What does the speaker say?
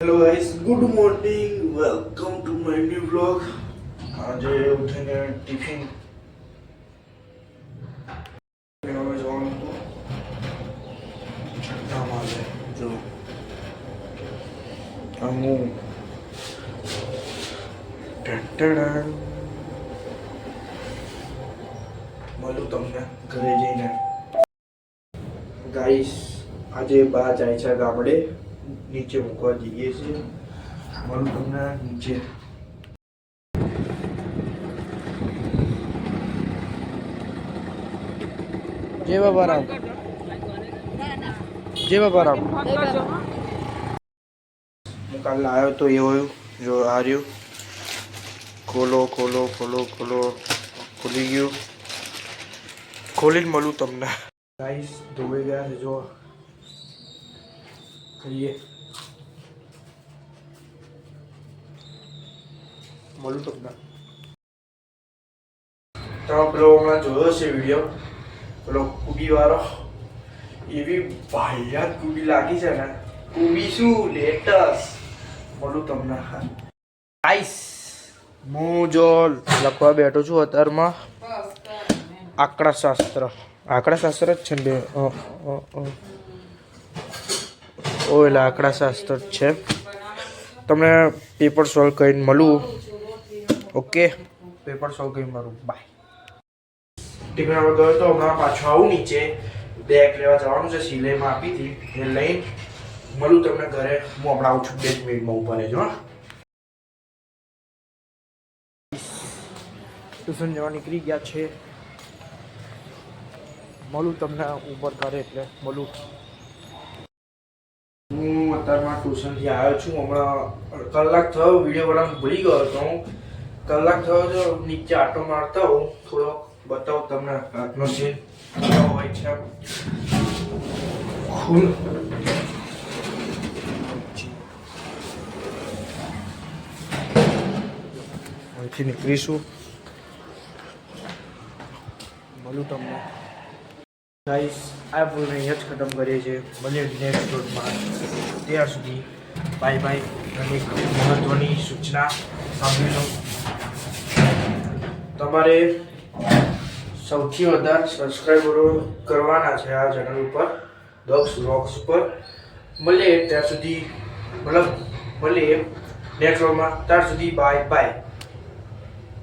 Hello guys, good morning, welcome to my new vlog. आज उठीને tiffin લેવા જવાનું હતું છઠ્ઠામાં છે જો હું ટટડન મળું તમને ઘરે જઈને। ગાઈસ આજે બા જાય છે ગામડે, નીચે મૂકવા જઈએ છીએ, મળું તમને નીચે। जय बाबा राम, जय बाबा राम। मैं कल आयो तो ये होयो जो आ रही खोलो खोलो खोलो खोलो खुली गयो, खोली મળું તમને। ગાઈસ ધોઈ ગયા છે જો, કરીએ મળું તમને। તો પેલો હમણાં જોયો છે વિડીયો, પેલો કુબી વાળો, એવી ભાઈયાત કુબી લાગી છે ને, કુબી શું લેટસ મળું તમને। ગાઈસ હું જો લખવા બેઠો છું અત્યારમાં આંકડાશાસ્ત્ર જ છે ને બે એટલે આંકડાશાસ્ત્ર જ છે। તમને પેપર સોલ્વ કરીને મળું, ઓકે? પેપર સોલ્વ કરીને મળું, બાય। ટિફિન હવે ગયો તો હમણાં પાછો આવું નીચે, બેગ લેવા જવાનું છે, સિલાઈમાં આપી હતી એ લઈને મળું તમને ઘરે। હું હમણાં આવું છું 2 મિનિટમાં, ઉપર રહેજો। ટ્યુશન જવા નીકળી ગયા છે, મળું તમને ઉપર ઘરે એટલે મળું। હું અત્યારમાં ટ્યુશનથી આવ્યો છું, હમણાં કલાક થયો, વિડીયો બનાવવાનું ભૂલી ગયો હતો હું। કલાક થયો તો નીચે આટો મારતા હોઉં, થોડોક બતાવો તમને રાતનો સીન કેવો હોય છે। ખૂન અહીંથી નીકળીશું, મળું તમને। ગાઈસ આ વ્લોગને અહીંયા જ ખતમ કરીએ છીએ, મળીએ નેક્સ્ટ વ્લોગમાં। ત્યાર સુધી બાય બાય। અને એક મહત્વની સૂચના સાંભળી લો, તમારે સૌથી વધારે સબસ્ક્રાઈબરો કરવાના છે આ ચેનલ ઉપર, દક્ષ વ્લોગ્સ ઉપર। મળીએ ત્યાં સુધી, મતલબ મળીએ નેક્સ્ટ વ્લોગમાં, ત્યાર સુધી બાય બાય।